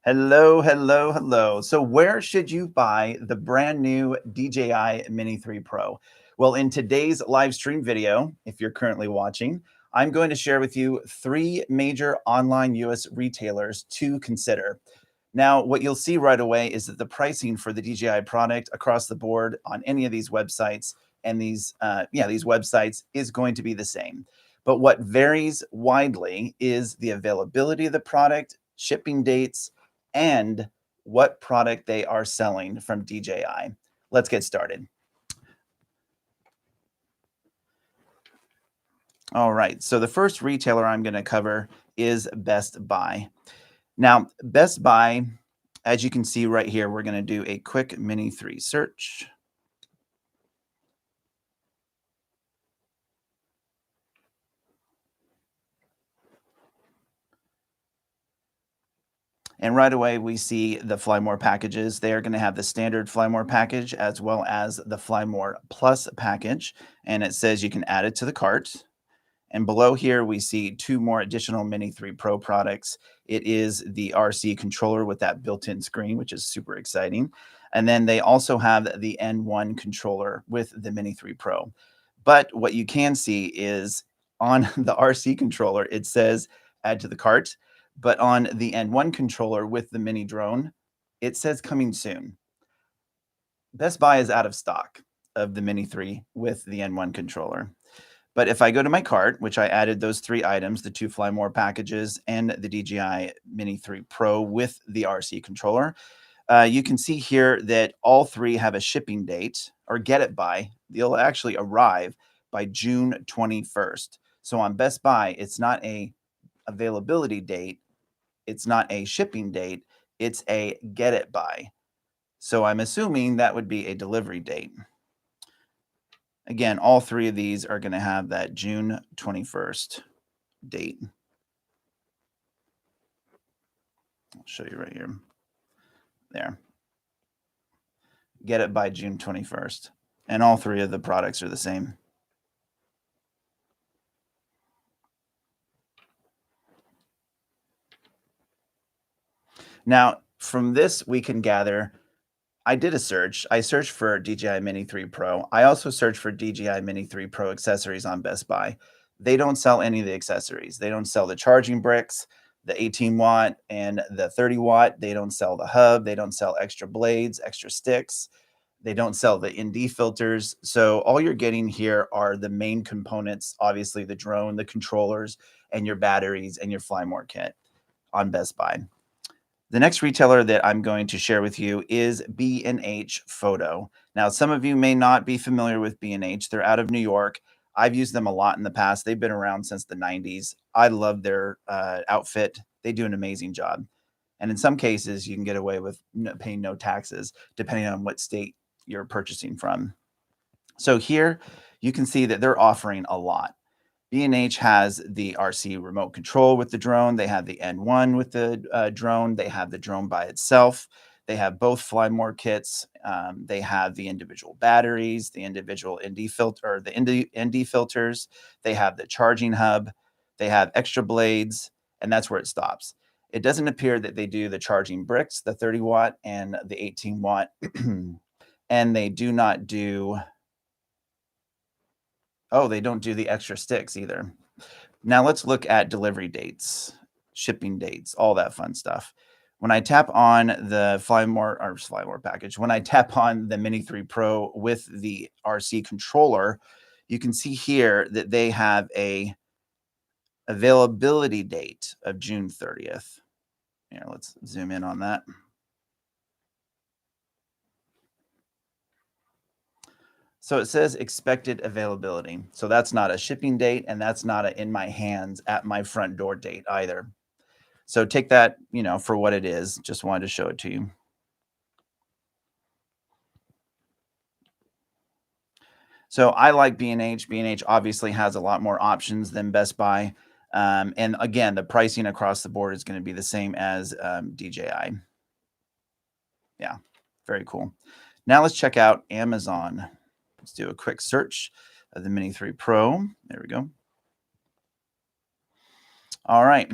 Hello, hello, hello. So, where should you buy the brand new DJI Mini 3 Pro? Well, in today's live stream video, if you're currently watching, I'm going to share with you three major online US retailers to consider. Now, what you'll see right away is that the pricing for the DJI product across the board on any of these websites and these websites is going to be the same. But what varies widely is the availability of the product, shipping dates, and what product they are selling from DJI. Let's get started. All right, so the first retailer I'm going to cover is Best Buy. Now, Best Buy, as you can see right here, we're going to do a quick Mini 3 search. And right away, we see the Fly More packages. They are going to have the standard Fly More package as well as the Fly More Plus package. And it says you can add it to the cart. And below here, we see two more additional Mini 3 Pro products. It is the RC controller with that built-in screen, which is super exciting. And then they also have the N1 controller with the Mini 3 Pro. But what you can see is on the RC controller, it says add to the cart. But on the N1 controller with the mini drone, it says coming soon. Best Buy is out of stock of the Mini 3 with the N1 controller. But if I go to my cart, which I added those three items, the two Fly More packages and the DJI Mini 3 Pro with the RC controller, you can see here that all three have a shipping date or get it by. They'll actually arrive by June 21st. So on Best Buy, it's not a availability date. It's not a shipping date. It's a get it by. So I'm assuming that would be a delivery date. Again, all three of these are going to have that June 21st date. I'll show you right here. There. Get it by June 21st. And all three of the products are the same. Now, from this, we can gather I did a search. I searched for DJI Mini 3 Pro. I also searched for DJI Mini 3 Pro accessories on Best Buy. They don't sell any of the accessories. They don't sell the charging bricks, the 18 watt and the 30 watt. They don't sell the hub. They don't sell extra blades, extra sticks. They don't sell the ND filters. So all you're getting here are the main components, obviously the drone, the controllers, and your batteries and your Fly More kit on Best Buy. The next retailer that I'm going to share with you is B&H Photo. Now, some of you may not be familiar with B&H. They're out of New York. I've used them a lot in the past. They've been around since the 90s. I love their outfit. They do an amazing job. And in some cases, you can get away with paying no taxes, depending on what state you're purchasing from. So here you can see that they're offering a lot. B&H has the RC remote control with the drone. They have the N1 with the drone. They have the drone by itself. They have both Fly More kits. They have the individual batteries, the individual ND filter, or the ND filters. They have the charging hub. They have extra blades, and that's where it stops. It doesn't appear that they do the charging bricks, the 30 watt and the 18 watt, and they do not do Oh, they don't do the extra sticks either. Now let's look at delivery dates, shipping dates, all that fun stuff. When I tap on the Fly More package, when I tap on the Mini 3 Pro with the RC controller, you can see here that they have a availability date of June 30th. Here, let's zoom in on that. So it says expected availability. So that's not a shipping date, and that's not a in my hands at my front door date either. So take that, for what it is. Just wanted to show it to you. So I like B&H. B&H obviously has a lot more options than Best Buy. And again, the pricing across the board is going to be the same as DJI. Yeah, very cool. Now let's check out Amazon. Let's do a quick search of the Mini 3 Pro. There we go. All right.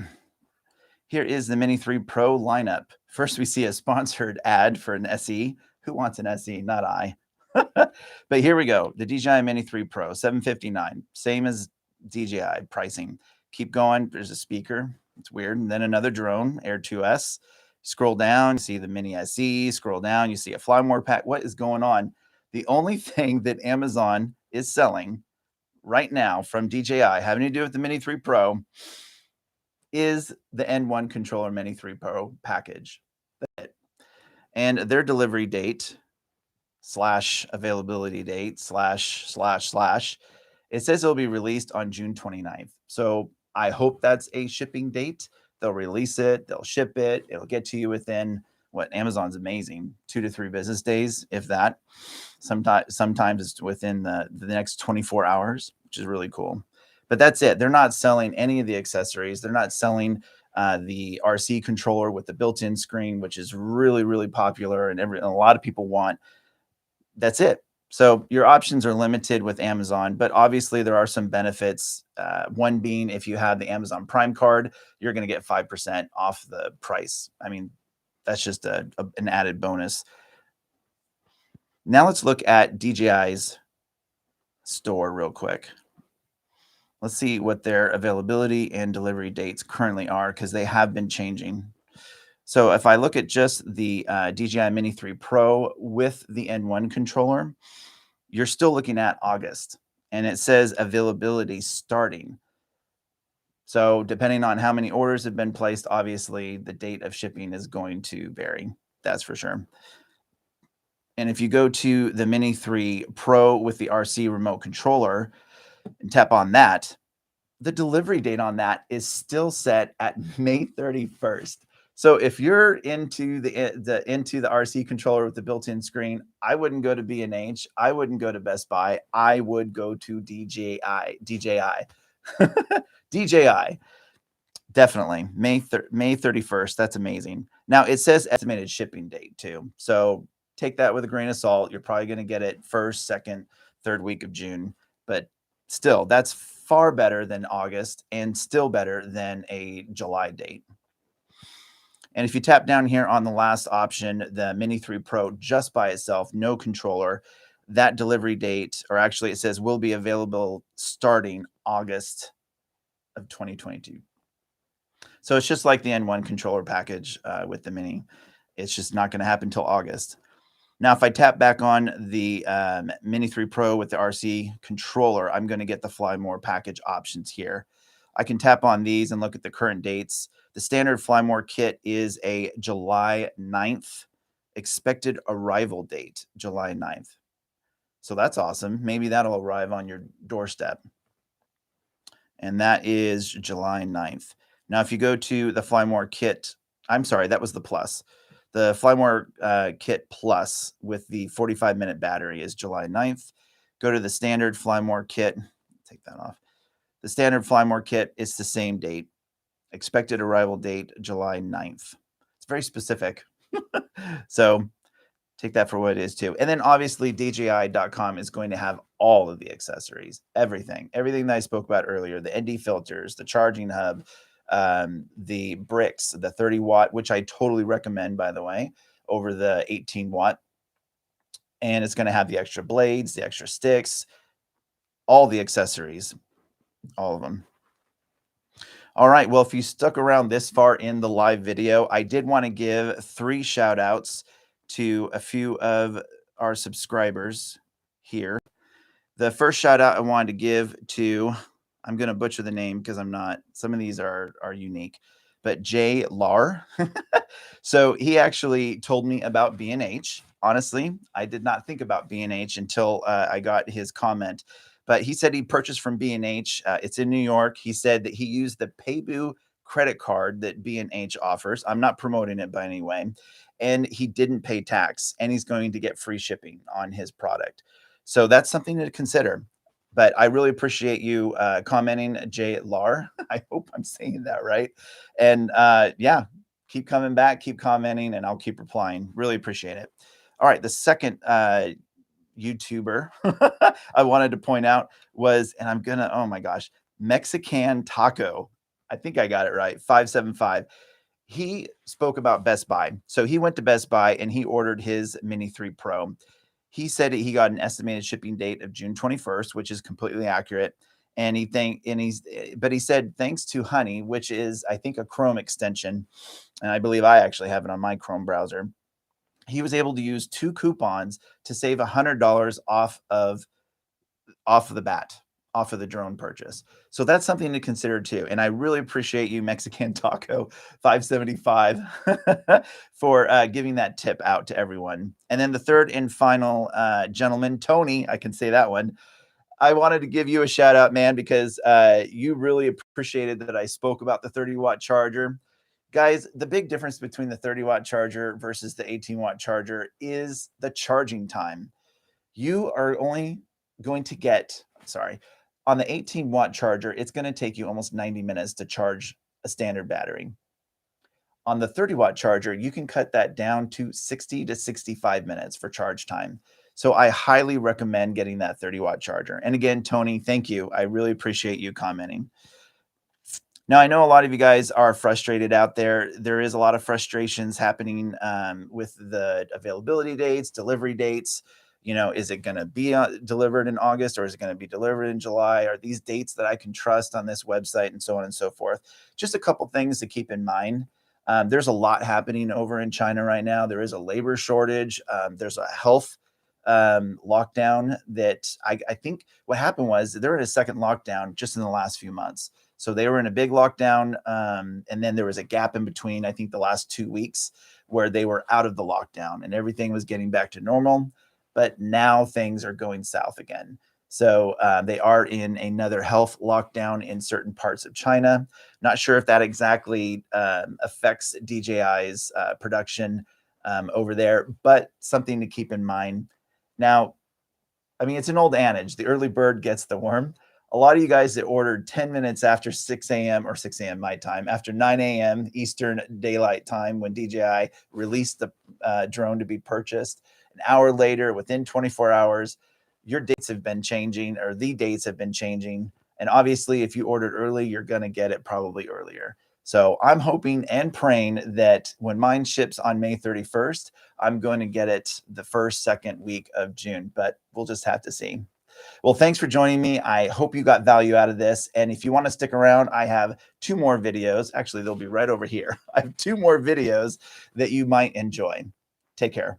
Here is the Mini 3 Pro lineup. First, we see a sponsored ad for an SE. Who wants an SE? Not I. But here we go. The DJI Mini 3 Pro, $759, same as DJI pricing. Keep going. There's a speaker. It's weird. And then another drone, Air 2S. Scroll down, you see the Mini SE. Scroll down, you see a Fly More pack. What is going on? The only thing that Amazon is selling right now from DJI having to do with the Mini 3 Pro is the N1 controller Mini 3 Pro package. That's it. And their delivery date / availability date / it says it'll be released on June 29th. So I hope that's a shipping date. They'll release it, they'll ship it, it'll get to you within what Amazon's amazing, 2 to 3 business days, if that. Sometimes it's within the next 24 hours, which is really cool. But that's it. They're not selling any of the accessories. They're not selling the RC controller with the built-in screen, which is really, really popular and a lot of people want. That's it. So your options are limited with Amazon, but obviously there are some benefits. One being if you have the Amazon Prime card, you're going to get 5% off the price. I mean, that's just an added bonus. Now let's look at DJI's store real quick. Let's see what their availability and delivery dates currently are, because they have been changing. So if I look at just the DJI Mini 3 Pro with the N1 controller, you're still looking at August, and it says availability starting. So depending on how many orders have been placed, obviously the date of shipping is going to vary. That's for sure. And if you go to the Mini 3 Pro with the RC remote controller and tap on that, the delivery date on that is still set at May 31st. So if you're into the RC controller with the built-in screen, I wouldn't go to B&H. I wouldn't go to Best Buy. I would go to DJI. DJI. Definitely. May 31st. That's amazing. Now it says estimated shipping date too. So take that with a grain of salt. You're probably going to get it first, second, third week of June. But still, that's far better than August and still better than a July date. And if you tap down here on the last option, the Mini 3 Pro just by itself, no controller, that delivery date, or actually it says will be available starting August of 2022. So it's just like the N1 controller package with the Mini. It's just not going to happen until August. Now, if I tap back on the Mini 3 Pro with the RC controller, I'm going to get the Fly More package options here. I can tap on these and look at the current dates. The standard Fly More kit is a July 9th expected arrival date, July 9th. So that's awesome. Maybe that'll arrive on your doorstep. And that is July 9th. Now, if you go to the Fly More kit, I'm sorry, that was the Plus. The Fly More kit Plus with the 45-minute battery is July 9th. Go to the standard Fly More kit. Take that off. The standard Fly More kit is the same date. Expected arrival date, July 9th. It's very specific. So take that for what it is too. And then obviously DJI.com is going to have all of the accessories, everything that I spoke about earlier, the ND filters, the charging hub, the bricks, the 30 watt, which I totally recommend, by the way, over the 18 watt. And it's going to have the extra blades, the extra sticks, all the accessories, all of them. All right. Well, if you stuck around this far in the live video, I did want to give 3 shout outs to a few of our subscribers here. The first shout out I wanted to give to, I'm going to butcher the name because I'm not, some of these are unique, but Jay Lar. So he actually told me about B&H. Honestly, I did not think about B&H until I got his comment. But he said he purchased from B&H. It's in New York. He said that he used the Paybu credit card that B&H offers. I'm not promoting it by any way. And he didn't pay tax, and he's going to get free shipping on his product. So that's something to consider. But I really appreciate you commenting, Jay Lar. I hope I'm saying that right. And yeah, keep coming back, keep commenting, and I'll keep replying. Really appreciate it. All right, the second YouTuber I wanted to point out was, and I'm gonna, oh my gosh, Mexican Taco. I think I got it right. 575. He spoke about Best Buy. So he went to Best Buy and he ordered his Mini 3 Pro. He said he got an estimated shipping date of June 21st, which is completely accurate. And but he said thanks to Honey, which is I think a Chrome extension, and I believe I actually have it on my Chrome browser. He was able to use 2 coupons to save $100 off of the bat, off of the drone purchase. So that's something to consider too. And I really appreciate you, Mexican Taco 575, for giving that tip out to everyone. And then the third and final gentleman, Tony, I can say that one. I wanted to give you a shout out, man, because you really appreciated that I spoke about the 30-watt charger. Guys, the big difference between the 30-watt charger versus the 18-watt charger is the charging time. You are only going to get, sorry, on the 18-watt charger, it's going to take you almost 90 minutes to charge a standard battery. On the 30-watt charger, you can cut that down to 60 to 65 minutes for charge time. So I highly recommend getting that 30-watt charger. And again, Tony, thank you. I really appreciate you commenting. Now, I know a lot of you guys are frustrated out there. There is a lot of frustrations happening with the availability dates, delivery dates. You know, is it going to be delivered in August or is it going to be delivered in July? Are these dates that I can trust on this website and so on and so forth? Just a couple things to keep in mind. There's a lot happening over in China right now. There is a labor shortage. There's a health lockdown that I think what happened was they're in a second lockdown just in the last few months. So they were in a big lockdown, and then there was a gap in between, I think the last 2 weeks, where they were out of the lockdown and everything was getting back to normal. But now things are going south again. So they are in another health lockdown in certain parts of China. Not sure if that exactly affects DJI's production over there, but something to keep in mind. Now, I mean, it's an old adage, the early bird gets the worm. A lot of you guys that ordered 10 minutes after 6 a.m. or 6 a.m. my time, after 9 a.m. Eastern Daylight Time, when DJI released the drone to be purchased, an hour later, within 24 hours, your dates have been changing, or the dates have been changing. And obviously, if you ordered early, you're going to get it probably earlier. So I'm hoping and praying that when mine ships on May 31st, I'm going to get it the first, second week of June, but we'll just have to see. Well, thanks for joining me. I hope you got value out of this. And if you want to stick around, I have 2 more videos. Actually, they'll be right over here. I have 2 more videos that you might enjoy. Take care.